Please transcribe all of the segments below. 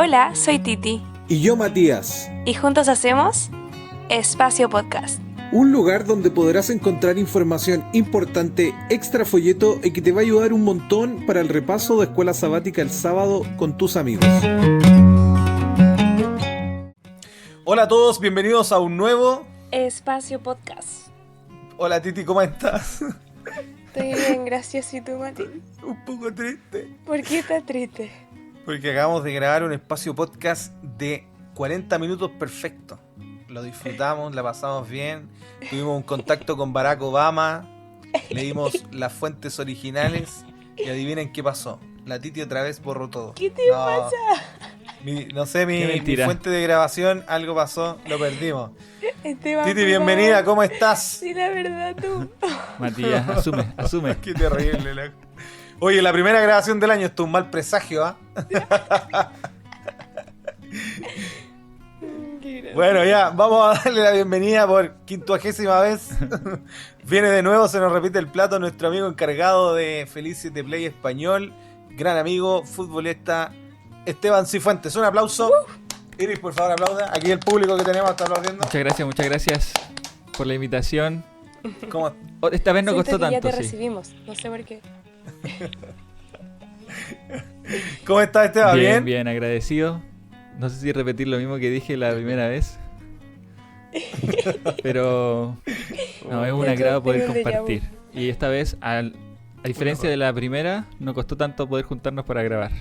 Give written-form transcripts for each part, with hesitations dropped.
Hola, soy Titi. Y yo, Matías. Y juntos hacemos Espacio Podcast. Un lugar donde podrás encontrar información importante, extra folleto y que te va a ayudar un montón para el repaso de escuela sabática el sábado con tus amigos. Hola a todos, bienvenidos a un nuevo Espacio Podcast. Hola Titi, ¿cómo estás? Estoy bien, gracias. ¿Y tú, Mati? Un poco triste. ¿Por qué estás triste? Porque acabamos de grabar un espacio podcast de 40 minutos perfecto. Lo disfrutamos, la pasamos bien. Tuvimos un contacto con Barack Obama. Leímos las fuentes originales. Y adivinen qué pasó. La Titi otra vez borró todo. ¿Qué te pasa? No sé, mi fuente de grabación, algo pasó, lo perdimos. Esteban, Titi, bienvenida, ¿cómo estás? Sí, la verdad, tú. Matías, asume. Qué terrible. Oye, la primera grabación del año, esto es un mal presagio, ¿ah? Bueno, ya, vamos a darle la bienvenida por 50ª vez. Viene de nuevo, se nos repite el plato, nuestro amigo encargado de Felicity Play Español, gran amigo, futbolista, Esteban Cifuentes. Un aplauso. Iris, por favor, aplauda. Aquí el público que tenemos está aplaudiendo. Muchas gracias por la invitación. ¿Cómo? Esta vez no Siento costó que tanto, ya te sí. recibimos, no sé por qué. ¿Cómo estás, Esteban? ¿Bien? Bien, agradecido. No sé si repetir lo mismo que dije la primera vez. Pero no, es un agrado poder compartir. Y esta vez, a diferencia de la primera, no costó tanto poder juntarnos para grabar.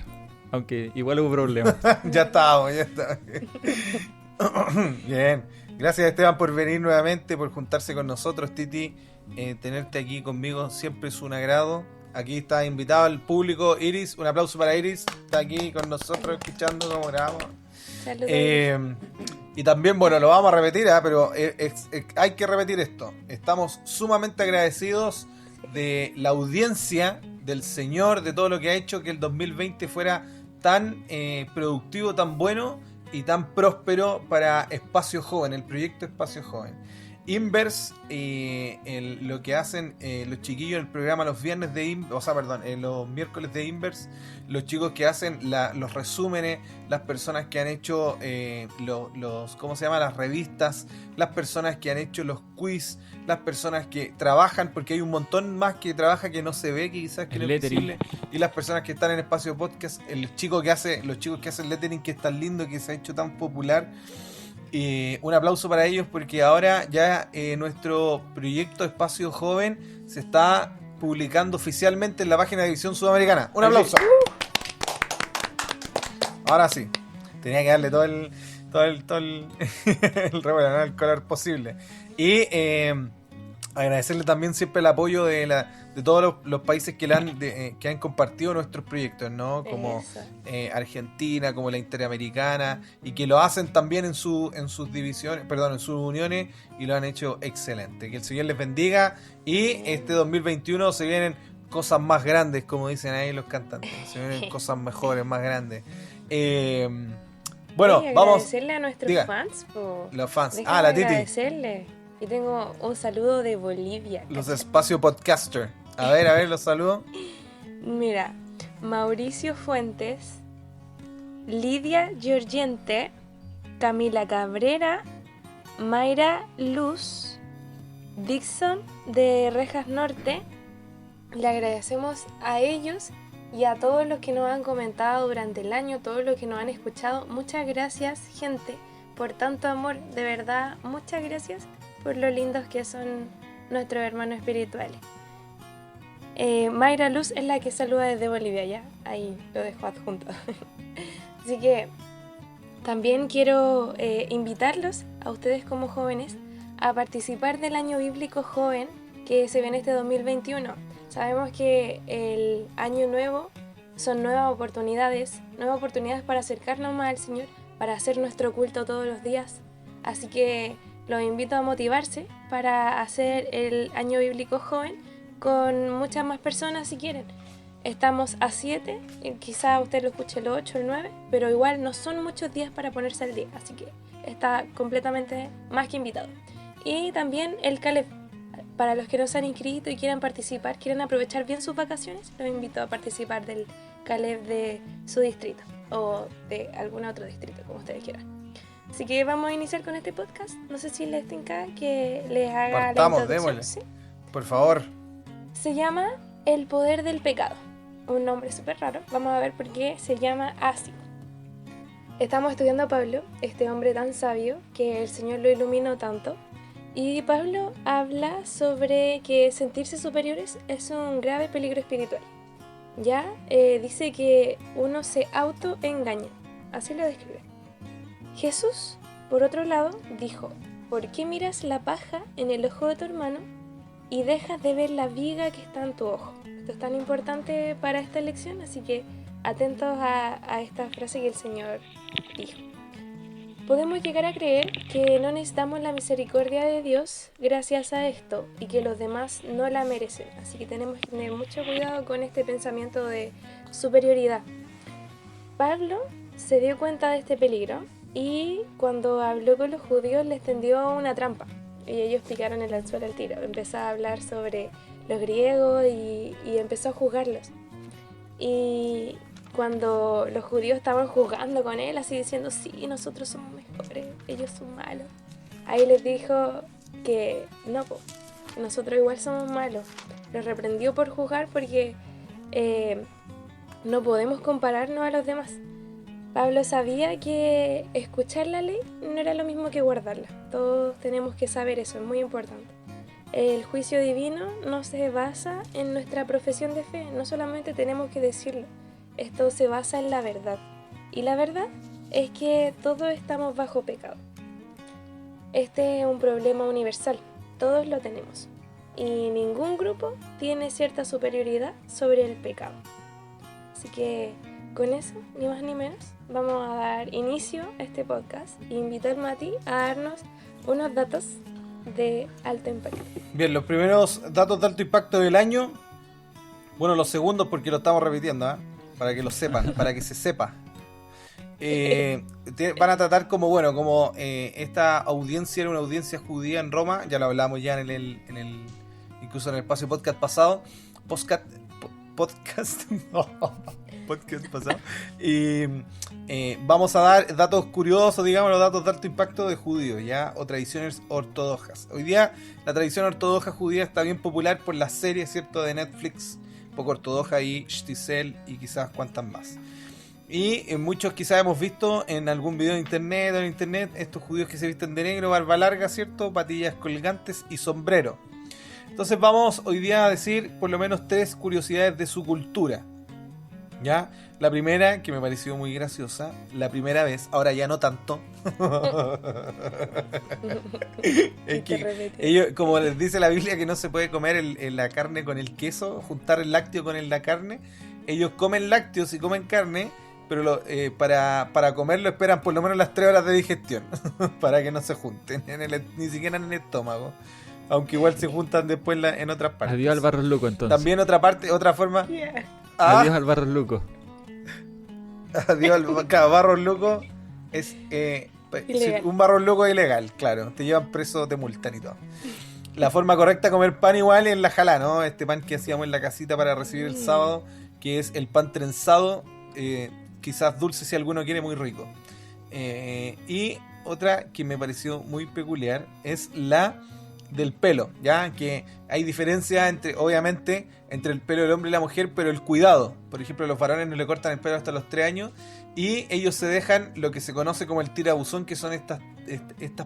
Aunque igual hubo problemas. Ya estábamos. Bien. Gracias, Esteban, por venir nuevamente, por juntarse con nosotros, Titi. Tenerte aquí conmigo siempre es un agrado. Aquí está invitado el público, Iris. Un aplauso para Iris. Está aquí con nosotros escuchando cómo grabamos. Saludos. Y también, bueno, lo vamos a repetir, pero hay que repetir esto. Estamos sumamente agradecidos de la audiencia, del Señor, de todo lo que ha hecho que el 2020 fuera tan productivo, tan bueno y tan próspero para Espacio Joven, el proyecto Espacio Joven. Inverse, lo que hacen los chiquillos en el programa los viernes de los miércoles de Inverse, los chicos que hacen los resúmenes, las personas que han hecho las revistas, las personas que han hecho los quiz, las personas que trabajan, porque hay un montón más que trabaja que no se ve, que quizás que no es visible, y las personas que están en Espacio Podcast, los chicos que hacen lettering, que es tan lindo, que se ha hecho tan popular. Un aplauso para ellos, porque ahora ya nuestro proyecto Espacio Joven se está publicando oficialmente en la página de División Sudamericana. Un aplauso. Ahora sí, tenía que darle todo el revuelo, ¿no? El color posible. Y agradecerle también siempre el apoyo de todos los países que han compartido nuestros proyectos, ¿no? Como Argentina, como la Interamericana, y que lo hacen también en sus uniones, y lo han hecho excelente. Que el Señor les bendiga, y este 2021 se vienen cosas más grandes, como dicen ahí los cantantes. Se vienen cosas mejores, más grandes. Bueno, vamos. Agradecerle a nuestros fans. Los fans. Déjame La Titi. Agradecerle. Y tengo un saludo de Bolivia. Los Espacio Podcaster. A ver, los saludos. Mira, Mauricio Fuentes, Lidia Giorgiente, Camila Cabrera, Mayra Luz, Dixon de Rejas Norte. Le agradecemos a ellos y a todos los que nos han comentado durante el año, todos los que nos han escuchado. Muchas gracias, gente, por tanto amor. De verdad, muchas gracias por lo lindos que son nuestros hermanos espirituales. Mayra Luz es la que saluda desde Bolivia, ya, ahí lo dejo adjunto. Así que también quiero invitarlos a ustedes como jóvenes a participar del año bíblico joven que se viene este 2021. Sabemos que el año nuevo son nuevas oportunidades para acercarnos más al Señor, para hacer nuestro culto todos los días. Así que los invito a motivarse para hacer el año bíblico joven con muchas más personas si quieren. Estamos a 7, quizá usted lo escuche el 8, el 9, pero igual no son muchos días para ponerse al día, así que está completamente más que invitado. Y también el Caleb, para los que no se han inscrito y quieran participar, quieren aprovechar bien sus vacaciones, los invito a participar del Caleb de su distrito. o de algún otro distrito, como ustedes quieran. Así que vamos a iniciar con este podcast. No sé si les tinca que les haga Partamos, la introducción. démosle. ¿Sí? Por favor. Se llama El poder del pecado. Un nombre súper raro. Vamos a ver por qué se llama así. Estamos estudiando a Pablo, este hombre tan sabio que el Señor lo iluminó tanto. Y Pablo habla sobre que sentirse superiores es un grave peligro espiritual. Ya dice que uno se autoengaña. Así lo describe. Jesús, por otro lado, dijo: ¿por qué miras la paja en el ojo de tu hermano y dejas de ver la viga que está en tu ojo? Esto es tan importante para esta lección, así que atentos a esta frase que el Señor dijo. Podemos llegar a creer que no necesitamos la misericordia de Dios gracias a esto y que los demás no la merecen. Así que tenemos que tener mucho cuidado con este pensamiento de superioridad. Pablo se dio cuenta de este peligro y cuando habló con los judíos les tendió una trampa. Y ellos picaron el anzuelo al tiro. Empezó a hablar sobre los griegos y empezó a juzgarlos. Y cuando los judíos estaban juzgando con él, así diciendo: sí, nosotros somos mejores, ellos son malos, ahí les dijo que no, nosotros igual somos malos. Los reprendió por juzgar porque no podemos compararnos a los demás. Pablo sabía que escuchar la ley no era lo mismo que guardarla. Todos tenemos que saber eso, es muy importante. El juicio divino no se basa en nuestra profesión de fe, no solamente tenemos que decirlo. Esto se basa en la verdad. Y la verdad es que todos estamos bajo pecado. Este es un problema universal. Todos lo tenemos. Y ningún grupo tiene cierta superioridad sobre el pecado. Así que con eso, ni más ni menos, vamos a dar inicio a este podcast e invitar a Mati a darnos unos datos de alto impacto. Bien, los primeros datos de alto impacto del año. Bueno, los segundos porque lo estamos repitiendo, ¿eh? Para que lo sepan, para que se sepa. Van a tratar como esta audiencia era una audiencia judía en Roma. Ya lo hablamos ya incluso en el espacio podcast pasado. Podcast pasado. Y vamos a dar datos curiosos, digamos, los datos de alto impacto de judíos, ¿ya? O tradiciones ortodoxas. Hoy día la tradición ortodoxa judía está bien popular por las series, ¿cierto? De Netflix, un poco ortodoxa y Shtisel y quizás cuantas más. Y muchos quizás hemos visto en algún video de internet o en internet estos judíos que se visten de negro, barba larga, ¿cierto? Patillas colgantes y sombrero. Entonces vamos hoy día a decir por lo menos 3 curiosidades de su cultura. ¿Ya? La primera, que me pareció muy graciosa, la primera vez, ahora ya no tanto. Es que ellos, como les dice la Biblia que no se puede comer la carne con el queso, juntar el lácteo con la carne, ellos comen lácteos y comen carne, pero para comerlo esperan por lo menos las 3 horas de digestión, para que no se junten, ni siquiera en el estómago. Aunque igual se juntan después en otras partes. Adiós al Barros Luco, entonces. También otra forma... Yeah. Adiós al Barros Luco. Adiós al Barros Luco. Es un Barros Luco es ilegal, claro. Te llevan preso, te multan y todo. La forma correcta de comer pan igual es la jalá, ¿no? Este pan que hacíamos en la casita para recibir el sábado, que es el pan trenzado, quizás dulce si alguno quiere, muy rico. Y otra que me pareció muy peculiar es la del pelo, ya que hay diferencia obviamente entre el pelo del hombre y la mujer, pero el cuidado, por ejemplo, los varones no le cortan el pelo hasta los 3 años y ellos se dejan lo que se conoce como el tirabuzón, que son estas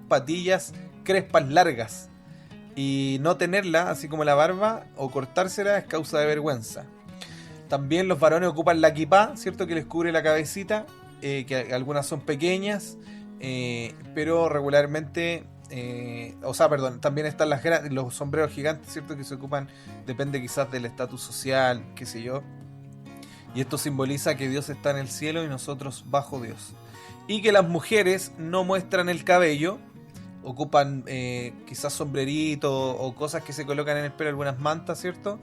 patillas crespas largas, y no tenerla, así como la barba, o cortársela es causa de vergüenza. También los varones ocupan la kipá, ¿cierto? Que les cubre la cabecita, que algunas son pequeñas, pero regularmente... también están los sombreros gigantes, ¿cierto? Que se ocupan, depende quizás del estatus social, qué sé yo. Y esto simboliza que Dios está en el cielo y nosotros bajo Dios. Y que las mujeres no muestran el cabello, ocupan quizás sombreritos o cosas que se colocan en el pelo, algunas mantas, ¿cierto?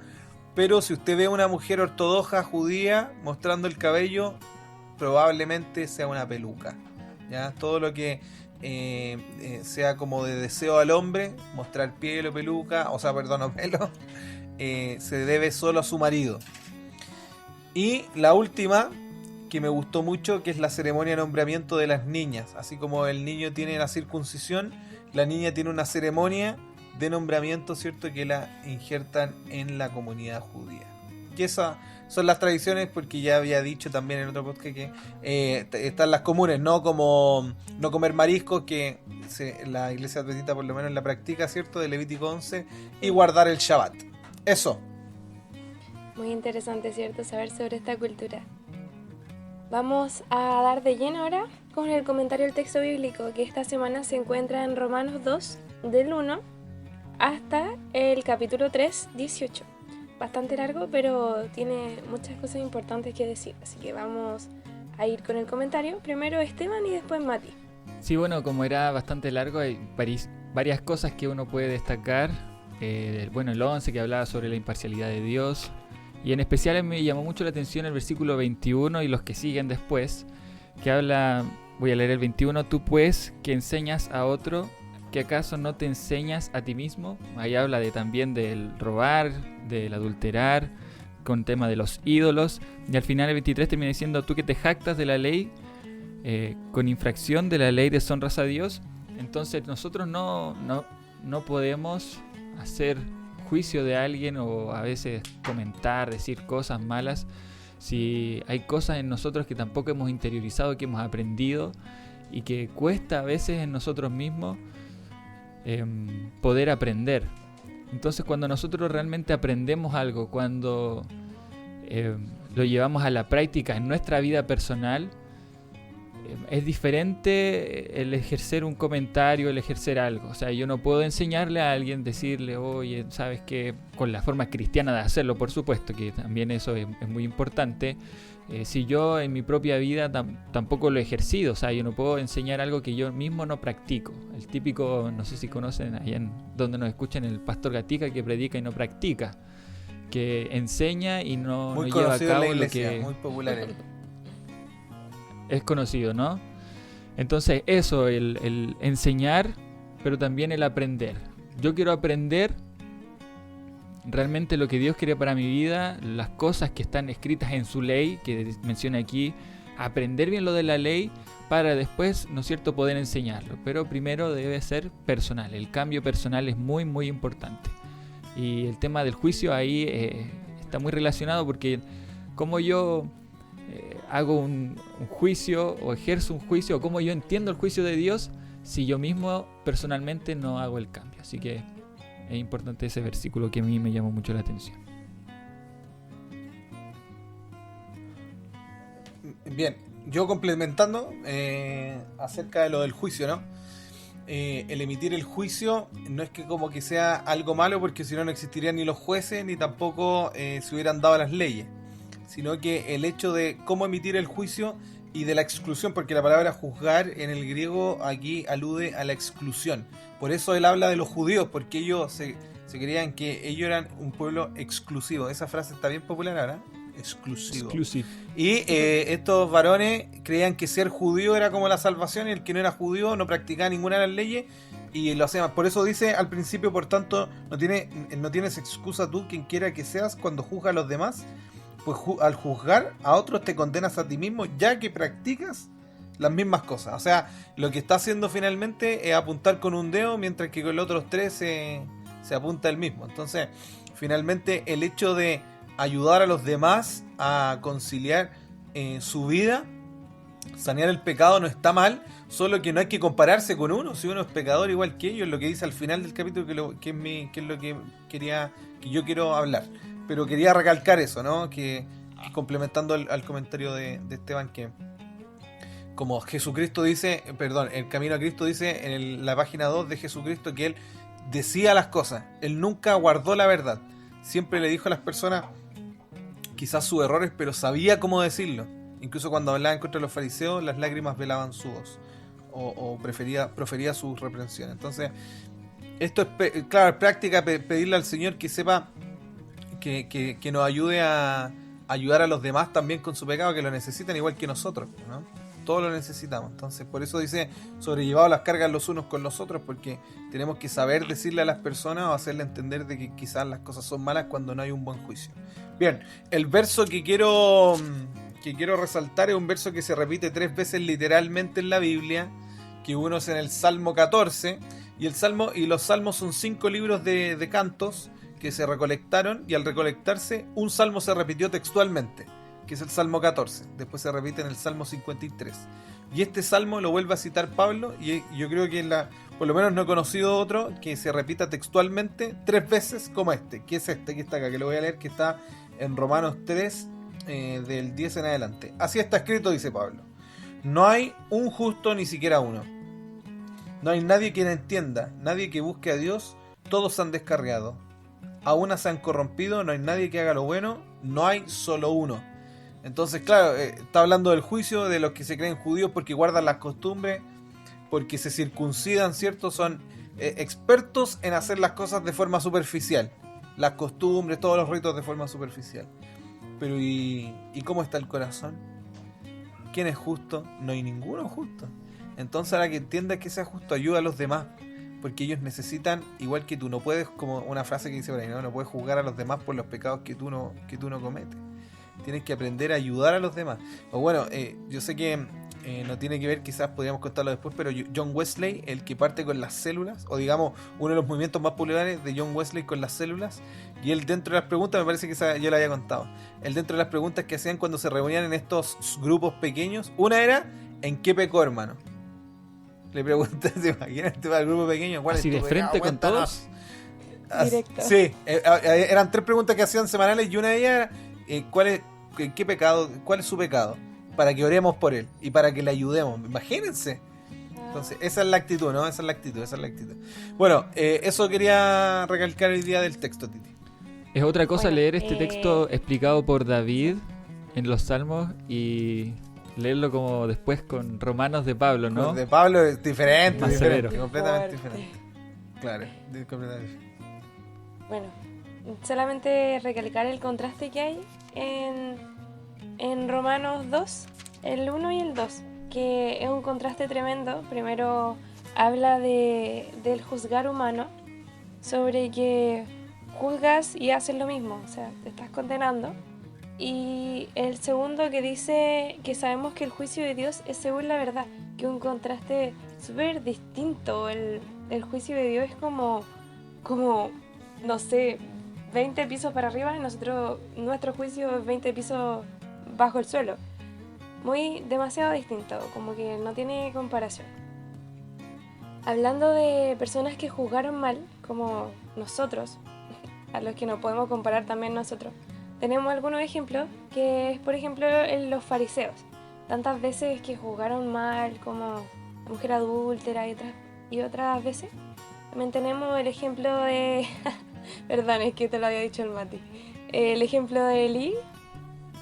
Pero si usted ve a una mujer ortodoxa judía mostrando el cabello, probablemente sea una peluca, ¿ya? Todo lo que sea como de deseo al hombre, mostrar pelo, peluca, pelo, se debe solo a su marido. Y la última, que me gustó mucho, que es la ceremonia de nombramiento de las niñas. Así como el niño tiene la circuncisión, la niña tiene una ceremonia de nombramiento, ¿cierto? Que la injertan en la comunidad judía. Y esas son las tradiciones, porque ya había dicho también en otro podcast que están las comunes, no como no comer mariscos, que la iglesia adventista por lo menos la practica, ¿cierto? De Levítico 11, y guardar el Shabbat. Eso. Muy interesante, ¿cierto? Saber sobre esta cultura. Vamos a dar de lleno ahora con el comentario del texto bíblico, que esta semana se encuentra en Romanos 2, del 1 hasta el capítulo 3, 18. Bastante largo, pero tiene muchas cosas importantes que decir. Así que vamos a ir con el comentario. Primero Esteban y después Mati. Sí, bueno, como era bastante largo, hay varias cosas que uno puede destacar. Bueno, el 11 que hablaba sobre la imparcialidad de Dios. Y en especial me llamó mucho la atención el versículo 21 y los que siguen después, que habla, voy a leer el 21, tú pues que enseñas a otro, ¿que acaso no te enseñas a ti mismo? Ahí habla también del robar, del adulterar, con tema de los ídolos. Y al final el 23 termina diciendo, tú que te jactas de la ley, con infracción de la ley deshonras a Dios. Entonces nosotros no podemos hacer juicio de alguien o a veces comentar, decir cosas malas, si hay cosas en nosotros que tampoco hemos interiorizado, que hemos aprendido y que cuesta a veces en nosotros mismos poder aprender. Entonces cuando nosotros realmente aprendemos algo, cuando lo llevamos a la práctica en nuestra vida personal, es diferente el ejercer un comentario, el ejercer algo. O sea, yo no puedo enseñarle a alguien, decirle, oye, sabes que, con la forma cristiana de hacerlo, por supuesto, que también eso es muy importante. Si yo en mi propia vida tampoco lo he ejercido, o sea, yo no puedo enseñar algo que yo mismo no practico. El típico, no sé si conocen allá en donde nos escuchan, el pastor Gatica, que predica y no practica, que enseña y no lleva a cabo en la iglesia, lo que muy popular él. Es conocido, ¿no? Entonces eso, el enseñar, pero también el aprender. Yo quiero aprender realmente lo que Dios quiere para mi vida, las cosas que están escritas en su ley, que menciona aquí, aprender bien lo de la ley para después, ¿no es cierto?, poder enseñarlo. Pero primero debe ser personal, el cambio personal es muy, muy importante. Y el tema del juicio ahí está muy relacionado, porque como yo hago un juicio o ejerzo un juicio, o cómo yo entiendo el juicio de Dios si yo mismo personalmente no hago el cambio. Así que es importante ese versículo que a mí me llamó mucho la atención. Bien, yo complementando acerca de lo del juicio, ¿no? El emitir el juicio no es que como que sea algo malo, porque si no, no existirían ni los jueces ni tampoco se hubieran dado las leyes, sino que el hecho de cómo emitir el juicio y de la exclusión, porque la palabra juzgar en el griego aquí alude a la exclusión. Por eso él habla de los judíos, porque ellos se creían que ellos eran un pueblo exclusivo. Esa frase está bien popular ahora, exclusivo. Exclusive. Y estos varones creían que ser judío era como la salvación, y el que no era judío no practicaba ninguna de las leyes y lo hacía más. Por eso dice al principio, por tanto, no tienes excusa tú, quien quiera que seas, cuando juzgas a los demás, pues al juzgar a otros te condenas a ti mismo, ya que practicas las mismas cosas. O sea, lo que está haciendo finalmente es apuntar con un dedo, mientras que con los otros tres se apunta el mismo. Entonces, finalmente, el hecho de ayudar a los demás a conciliar su vida, sanear el pecado, no está mal, solo que no hay que compararse con uno. Si uno es pecador igual que ellos, lo que dice al final del capítulo, que es lo que yo quiero hablar. Pero quería recalcar eso, ¿no? Que complementando al comentario de Esteban, que como Jesucristo dice, el Camino a Cristo dice en la página 2 de Jesucristo, que él decía las cosas, él nunca guardó la verdad, siempre le dijo a las personas quizás sus errores, pero sabía cómo decirlo. Incluso cuando hablaba en contra de los fariseos, las lágrimas velaban su voz, o profería sus reprensiones. Entonces, esto es, claro, práctica, pedirle al Señor que sepa que nos ayude a ayudar a los demás también con su pecado, que lo necesitan igual que nosotros, ¿no? Todos lo necesitamos. Entonces, por eso dice, sobrellevados las cargas los unos con los otros, porque tenemos que saber decirle a las personas o hacerle entender de que quizás las cosas son malas cuando no hay un buen juicio. Bien, el verso que quiero que quiero resaltar es un verso que se repite 3 veces literalmente en la Biblia, que uno es en el Salmo 14, y los salmos son 5 libros de cantos que se recolectaron, y al recolectarse un salmo se repitió textualmente, que es el Salmo 14, después se repite en el Salmo 53. Y este salmo lo vuelve a citar Pablo, y yo creo que por lo menos no he conocido otro que se repita textualmente 3 veces como este, que es este que está acá, que lo voy a leer, que está en Romanos 3, del 10 en adelante. Así está escrito, dice Pablo: no hay un justo, ni siquiera uno. No hay nadie quien entienda, nadie que busque a Dios. Todos se han descarriado, aún se han corrompido, no hay nadie que haga lo bueno, no hay solo uno. Entonces, claro, está hablando del juicio de los que se creen judíos porque guardan las costumbres, porque se circuncidan, ¿cierto? Son expertos en hacer las cosas de forma superficial, las costumbres, todos los ritos de forma superficial. Pero ¿y cómo está el corazón? ¿Quién es justo? No hay ninguno justo. Entonces, ahora que entiendas que sea justo, ayuda a los demás, porque ellos necesitan, igual que tú. No puedes, como una frase que dice por ahí, no puedes juzgar a los demás por los pecados que tú no cometes. Tienes que aprender a ayudar a los demás. O bueno, yo sé que no tiene que ver, quizás podríamos contarlo después, pero John Wesley, el que parte con las células, o digamos, uno de los movimientos más populares de John Wesley con las células, y él dentro de las preguntas, me parece que esa yo la había contado, él dentro de las preguntas que hacían cuando se reunían en estos grupos pequeños, una era: ¿en qué pecó, hermano? Le preguntas, imagínate, para el grupo pequeño, ¿cuál así es tu de frente pecado? con todos. Directo. Sí, eran 3 preguntas que hacían semanales, y una de ellas era: ¿qué pecado? ¿Cuál es su pecado? Para que oremos por él y para que le ayudemos. Imagínense. Entonces, esa es la actitud, ¿no? Esa es la actitud. Bueno, eso quería recalcar hoy día del texto, Titi. Es otra cosa Bueno, leer este texto explicado por David en los Salmos y leerlo como después con Romanos de Pablo, ¿no? De Pablo es diferente, Más severo. completamente Fuerte. diferente. Claro, completamente. Bueno, solamente recalcar el contraste que hay en Romanos 2, el 1 y el 2, que es un contraste tremendo. Primero habla del juzgar humano, sobre que juzgas y haces lo mismo, o sea, te estás condenando. Y el segundo, que dice que sabemos que el juicio de Dios es según la verdad, que es un contraste súper distinto. El juicio de Dios es como, no sé, 20 pisos para arriba, y nuestro juicio es 20 pisos bajo el suelo. Demasiado distinto, como que no tiene comparación. Hablando de personas que juzgaron mal, como nosotros, a los que nos podemos comparar también nosotros, tenemos algunos ejemplos, que es por ejemplo en los fariseos. Tantas veces que juzgaron mal, como la mujer adúltera y otras veces. También tenemos el ejemplo de... Perdón, es que te lo había dicho el Mati. El ejemplo de Elí,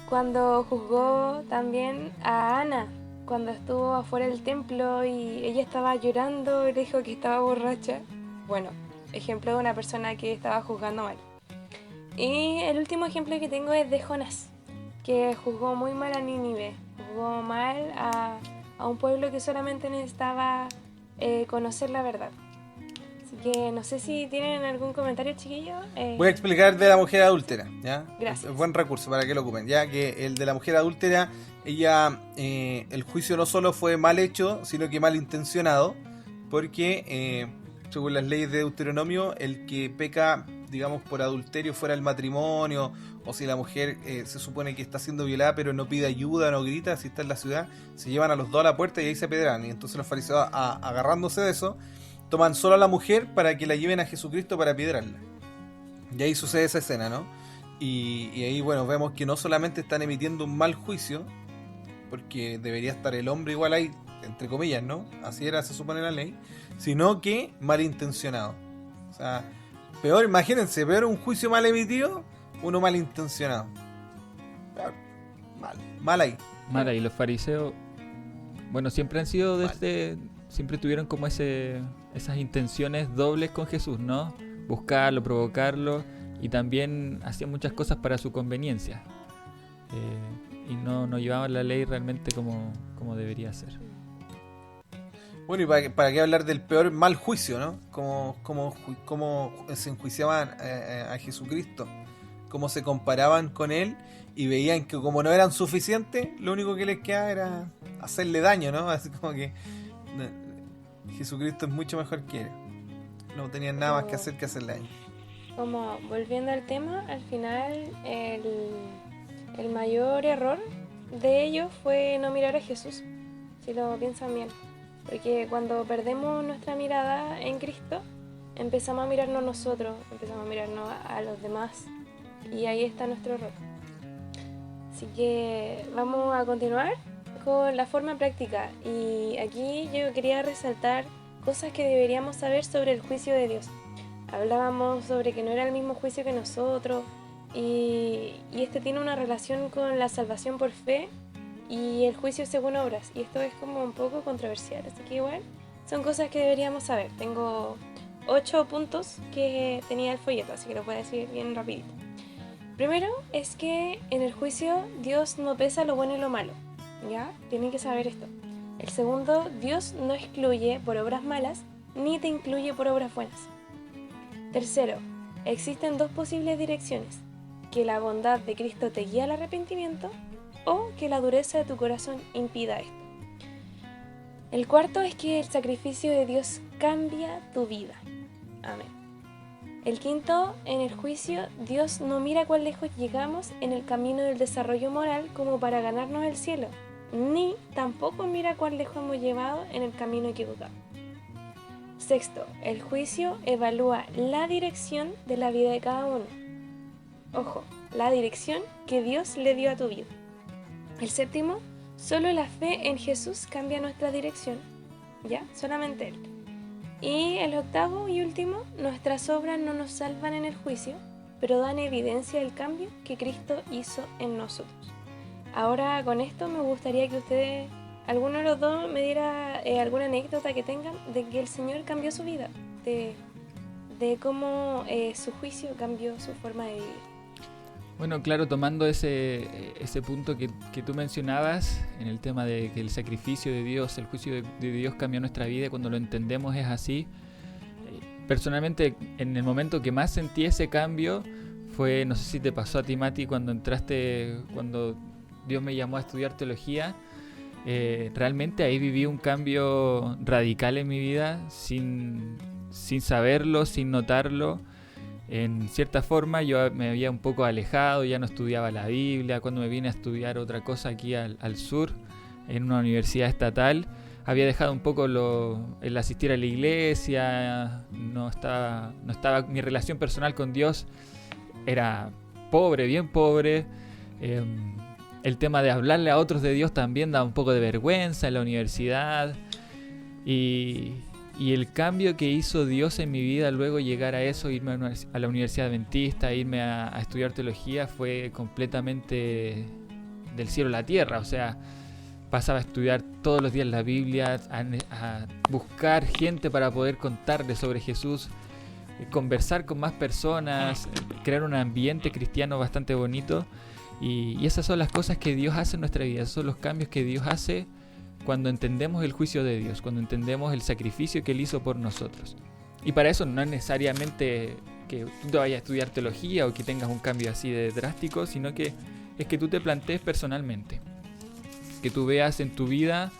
cuando juzgó también a Ana, cuando estuvo afuera del templo y ella estaba llorando y le dijo que estaba borracha. Bueno, ejemplo de una persona que estaba juzgando mal. Y el último ejemplo que tengo es de Jonás, que juzgó muy mal a Nínive, juzgó mal a un pueblo que solamente necesitaba conocer la verdad. Así que no sé si tienen algún comentario, chiquillos. Voy a explicar de la mujer adúltera, ¿ya? Gracias. Es buen recurso para que lo ocupen, ya que el de la mujer adúltera, ella, el juicio no solo fue mal hecho, sino que mal intencionado, porque según las leyes de Deuteronomio, el que peca, digamos, por adulterio fuera del matrimonio, o si la mujer se supone que está siendo violada pero no pide ayuda, no grita, si está en la ciudad, se llevan a los dos a la puerta y ahí se apedrean. Y entonces los fariseos, agarrándose de eso, toman solo a la mujer para que la lleven a Jesucristo para apedrearla. Y ahí sucede esa escena, ¿no? Y ahí, bueno, vemos que no solamente están emitiendo un mal juicio, porque debería estar el hombre igual ahí, entre comillas, ¿no? Así era, se supone, la ley, sino que malintencionado. O sea, peor, imagínense, peor un juicio mal emitido, uno malintencionado. Peor, mal ahí. Mala, y los fariseos, bueno, siempre han sido siempre tuvieron como esas intenciones dobles con Jesús, ¿no? Buscarlo, provocarlo, y también hacían muchas cosas para su conveniencia. Y no llevaban la ley realmente como debería ser. Bueno, y para qué hablar del peor mal juicio, ¿no? Como se enjuiciaban a Jesucristo. cómo se comparaban con él y veían que como no eran suficientes, lo único que les quedaba era hacerle daño, ¿no? Así como que Jesucristo es mucho mejor que él. No tenían nada más que hacer que hacerle daño. Como volviendo al tema, al final el mayor error de ellos fue no mirar a Jesús, si lo piensan bien. Porque cuando perdemos nuestra mirada en Cristo, empezamos a mirarnos nosotros, empezamos a mirarnos a los demás. Y ahí está nuestro error. Así que vamos a continuar con la forma práctica. Y aquí yo quería resaltar cosas que deberíamos saber sobre el juicio de Dios. Hablábamos sobre que no era el mismo juicio que nosotros. Y este tiene una relación con la salvación por fe y el juicio según obras. Y esto es como un poco controversial. Así que igual son cosas que deberíamos saber. Tengo 8 puntos que tenía el folleto, así que lo voy a decir bien rapidito. Primero es que en el juicio Dios no pesa lo bueno y lo malo, ¿ya? Tienen que saber esto. El segundo, Dios no excluye por obras malas, ni te incluye por obras buenas. Tercero, existen 2 posibles direcciones, que la bondad de Cristo te guía al arrepentimiento o que la dureza de tu corazón impida esto. El cuarto es que el sacrificio de Dios cambia tu vida. Amén. El quinto, en el juicio, Dios no mira cuán lejos llegamos en el camino del desarrollo moral como para ganarnos el cielo, ni tampoco mira cuán lejos hemos llevado en el camino equivocado. Sexto, el juicio evalúa la dirección de la vida de cada uno. Ojo, la dirección que Dios le dio a tu vida. El séptimo, solo la fe en Jesús cambia nuestra dirección, ¿ya? Solamente Él. Y el octavo y último, nuestras obras no nos salvan en el juicio, pero dan evidencia del cambio que Cristo hizo en nosotros. Ahora con esto me gustaría que ustedes, alguno de los dos, me diera alguna anécdota que tengan de que el Señor cambió su vida, de cómo su juicio cambió su forma de vivir. Bueno, claro, tomando ese punto que tú mencionabas en el tema de que el sacrificio de Dios, el juicio de Dios cambió nuestra vida, cuando lo entendemos es así. Personalmente, en el momento que más sentí ese cambio fue, no sé si te pasó a ti, Mati, cuando Dios me llamó a estudiar teología. Realmente ahí viví un cambio radical en mi vida, sin saberlo, sin notarlo. En cierta forma yo me había un poco alejado, ya no estudiaba la Biblia. Cuando me vine a estudiar otra cosa aquí al sur, en una universidad estatal, había dejado un poco el asistir a la iglesia. No estaba mi relación personal con Dios era pobre, bien pobre. El tema de hablarle a otros de Dios también daba un poco de vergüenza en la universidad. Y el cambio que hizo Dios en mi vida, luego llegar a eso, irme a la Universidad Adventista, irme a estudiar teología, fue completamente del cielo a la tierra. O sea, pasaba a estudiar todos los días la Biblia, a buscar gente para poder contarle sobre Jesús, conversar con más personas, crear un ambiente cristiano bastante bonito. Y esas son las cosas que Dios hace en nuestra vida, esos son los cambios que Dios hace cuando entendemos el juicio de Dios, cuando entendemos el sacrificio que Él hizo por nosotros. Y para eso no es necesariamente que tú te vayas a estudiar teología o que tengas un cambio así de drástico, sino que es que tú te plantees personalmente, que tú veas en tu vida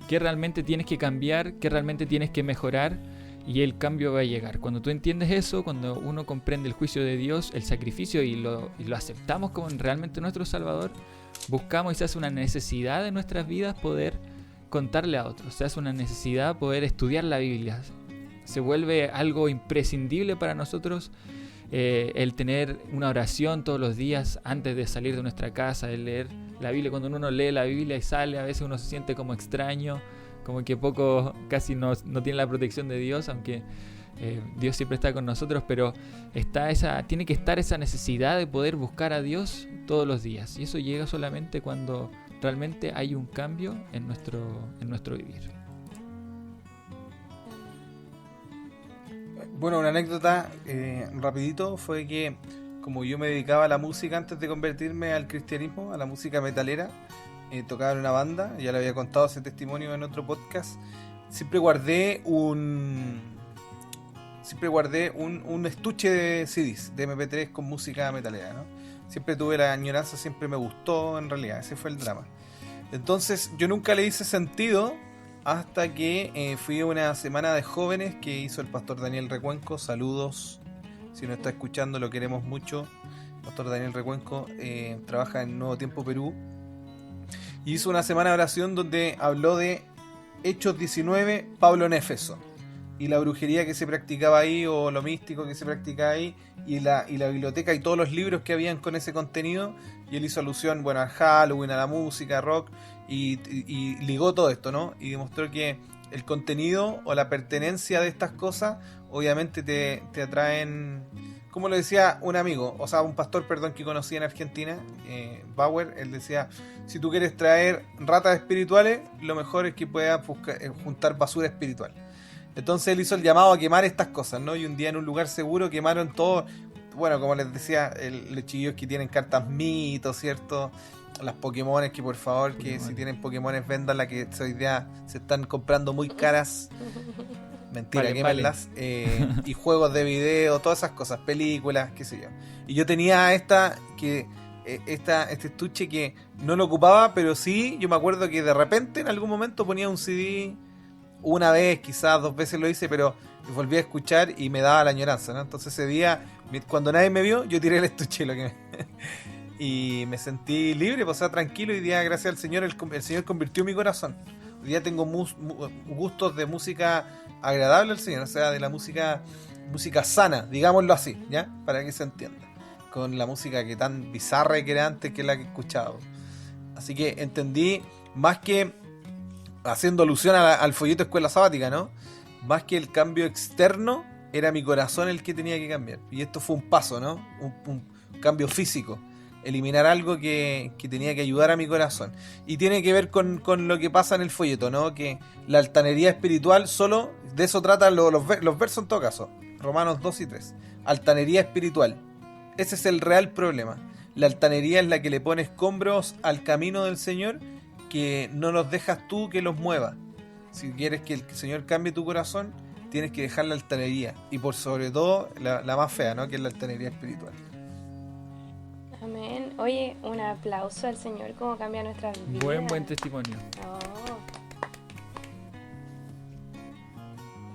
qué realmente tienes que cambiar, qué realmente tienes que mejorar, y el cambio va a llegar. Cuando tú entiendes eso, cuando uno comprende el juicio de Dios, el sacrificio, y lo aceptamos como realmente nuestro Salvador, buscamos, y se hace una necesidad de nuestras vidas poder contarle a otros, se hace una necesidad poder estudiar la Biblia, se vuelve algo imprescindible para nosotros, el tener una oración todos los días antes de salir de nuestra casa, el leer la Biblia. Cuando uno lee la Biblia y sale, a veces uno se siente como extraño, como que casi no tiene la protección de Dios, aunque Dios siempre está con nosotros, pero tiene que estar esa necesidad de poder buscar a Dios todos los días, y eso llega solamente cuando realmente hay un cambio en nuestro vivir. Bueno, una anécdota rapidito fue que como yo me dedicaba a la música antes de convertirme al cristianismo, a la música metalera, tocaba en una banda, ya le había contado ese testimonio en otro podcast. Siempre guardé un estuche de CDs, de MP3 con música metalera, ¿no? siempre tuve la añoranza, siempre me gustó, en realidad, ese fue el drama. Entonces yo nunca le hice sentido hasta que fui a una semana de jóvenes que hizo el pastor Daniel Recuenco. Saludos, si nos está escuchando, lo queremos mucho. Pastor Daniel Recuenco trabaja en Nuevo Tiempo Perú. Y hizo una semana de oración donde habló de Hechos 19, Pablo en Éfeso. Y la brujería que se practicaba ahí, o lo místico que se practicaba ahí, y la biblioteca y todos los libros que habían con ese contenido. Y él hizo alusión, bueno, al Halloween, a la música, rock, y ligó todo esto, ¿no? Y demostró que el contenido o la pertenencia de estas cosas, obviamente te atraen, como lo decía un amigo, o sea, un pastor, perdón, que conocí en Argentina, Bauer. Él decía, si tú quieres traer ratas espirituales, lo mejor es que puedas juntar basura espiritual. Entonces él hizo el llamado a quemar estas cosas, ¿no? Y un día en un lugar seguro quemaron todo. Bueno, como les decía, los chiquillos que tienen cartas mitos, ¿cierto? Las Pokémones, que por favor, que si tienen Pokémones, véndanlas, que hoy día se están comprando muy caras. Mentira, Vale, quémenlas. Y juegos de video, todas esas cosas, películas, qué sé yo. Y yo tenía este estuche que no lo ocupaba, pero sí, yo me acuerdo que de repente en algún momento ponía un CD. Una vez, quizás 2 veces lo hice, pero volví a escuchar y me daba la añoranza, ¿no? Entonces ese día, cuando nadie me vio, yo tiré el estuche y me sentí libre, pues, o sea, tranquilo. Y día, gracias al Señor, el Señor convirtió mi corazón. Hoy día tengo gustos de música agradable al Señor, o sea, de la música sana, digámoslo así, ¿ya? Para que se entienda. Con la música que tan bizarra que era antes que la que escuchaba. Así que entendí, más que haciendo alusión al folleto Escuela Sabática, ¿no? Más que el cambio externo, era mi corazón el que tenía que cambiar. Y esto fue un paso, ¿no? Un cambio físico. Eliminar algo que tenía que ayudar a mi corazón. Y tiene que ver con lo que pasa en el folleto, ¿no? Que la altanería espiritual, solo de eso tratan los versos en todo caso. Romanos 2 y 3. Altanería espiritual. Ese es el real problema. La altanería es la que le pone escombros al camino del Señor, que no los dejas tú que los mueva. Si quieres que el Señor cambie tu corazón, tienes que dejar la altanería. Y por sobre todo, la más fea, ¿no? Que es la altanería espiritual. Amén. Oye, un aplauso al Señor, cómo cambia nuestras vidas. Buen testimonio. Oh.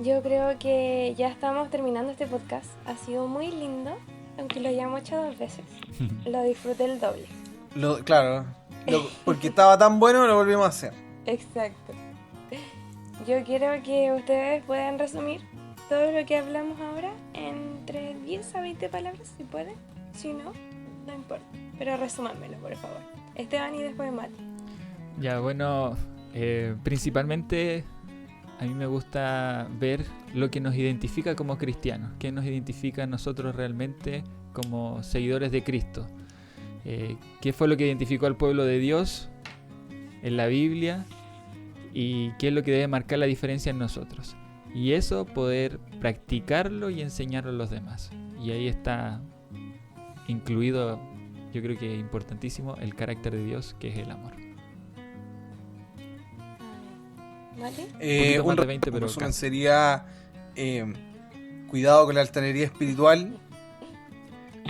Yo creo que ya estamos terminando este podcast. Ha sido muy lindo, aunque lo hayamos hecho 2 veces. Lo disfruté el doble. Claro, porque estaba tan bueno, lo volvimos a hacer. Exacto. Yo quiero que ustedes puedan resumir todo lo que hablamos ahora entre 10 a 20 palabras, si pueden. Si no, no importa. Pero resúmanmelo, por favor. Esteban y después Mati. Ya, bueno, principalmente a mí me gusta ver lo que nos identifica como cristianos, qué nos identifica a nosotros realmente como seguidores de Cristo. ¿Qué fue lo que identificó al pueblo de Dios en la Biblia? Y qué es lo que debe marcar la diferencia en nosotros. Y eso, poder practicarlo y enseñarlo a los demás. Y ahí está incluido, yo creo que es importantísimo, el carácter de Dios, que es el amor. ¿Mati? Un más de 20, pero resumen sería cuidado con la altanería espiritual,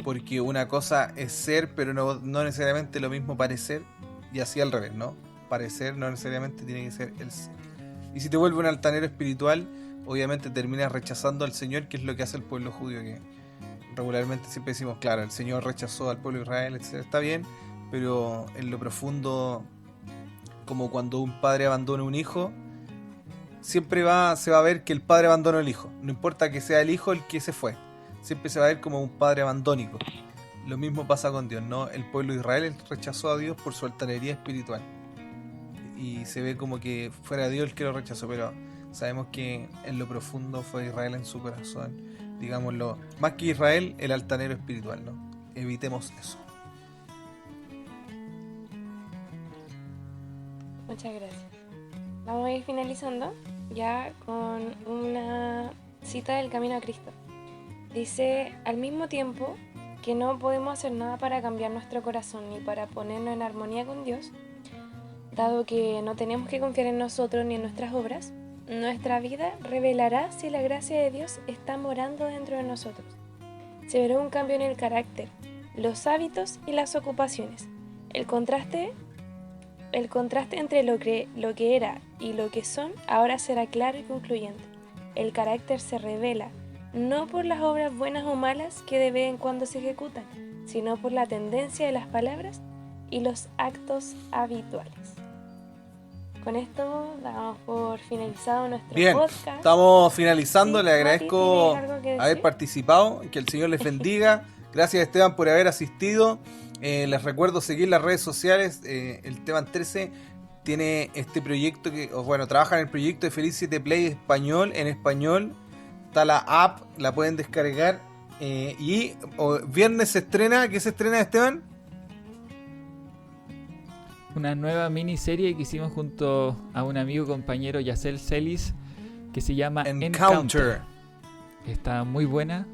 porque una cosa es ser, pero no necesariamente lo mismo parecer, y así al revés, ¿no? Parecer no necesariamente tiene que ser el ser. Y si te vuelve un altanero espiritual, obviamente terminas rechazando al Señor, que es lo que hace el pueblo judío, que regularmente siempre decimos, claro, el Señor rechazó al pueblo de Israel, etc. Está bien, pero en lo profundo, como cuando un padre abandona un hijo, siempre se va a ver que el padre abandonó al hijo. No importa que sea el hijo el que se fue, siempre se va a ver como un padre abandónico. Lo mismo pasa con Dios, ¿no? El pueblo de Israel rechazó a Dios por su altanería espiritual. Y se ve como que fuera Dios el que lo rechazó, pero sabemos que en lo profundo fue Israel en su corazón. Digámoslo, más que Israel, el altanero espiritual, ¿no? Evitemos eso. Muchas gracias. Vamos a ir finalizando ya con una cita del Camino a Cristo. Dice, al mismo tiempo que no podemos hacer nada para cambiar nuestro corazón ni para ponernos en armonía con Dios, dado que no tenemos que confiar en nosotros ni en nuestras obras, nuestra vida revelará si la gracia de Dios está morando dentro de nosotros. Se verá un cambio en el carácter, los hábitos y las ocupaciones. El contraste entre lo que era y lo que son ahora será claro y concluyente. El carácter se revela no por las obras buenas o malas que de vez en cuando se ejecutan, sino por la tendencia de las palabras y los actos habituales. Con esto damos por finalizado nuestro Bien, podcast. estamos finalizando. Sí, Le agradezco Mati, ¿tienes algo que haber decir? participado. Que el Señor les bendiga. Gracias, Esteban, por haber asistido. Les recuerdo seguir las redes sociales. El Esteban 13 tiene este proyecto trabaja en el proyecto de Felicity Play español. En español está la app, la pueden descargar. Viernes se estrena. ¿Qué se estrena, Esteban? Una nueva miniserie que hicimos junto a un amigo compañero, Yacel Celis, que se llama Encounter. Está muy buena.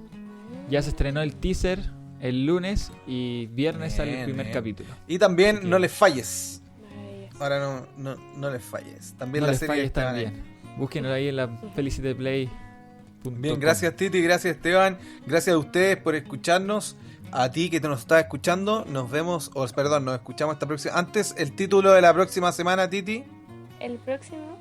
Ya se estrenó el teaser el lunes y viernes sale el primer capítulo. Y también Así que No les falles. Maravilloso. Ahora no les falles. También no la les serie falles está también. Búsquenlo ahí en la Felicityplay. Bien, gracias Titi, gracias Esteban, gracias a ustedes por escucharnos, a ti que te nos estás escuchando, nos escuchamos esta próxima. Antes, el título de la próxima semana, Titi. El próximo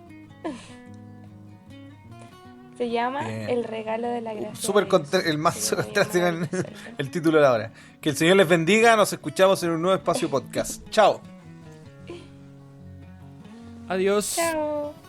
se llama Bien. El regalo de la gracia. Súper el más Sí, contraste con maravilloso. el título de la hora. Que el Señor les bendiga, nos escuchamos en un nuevo espacio podcast. Chao. Adiós. Chao.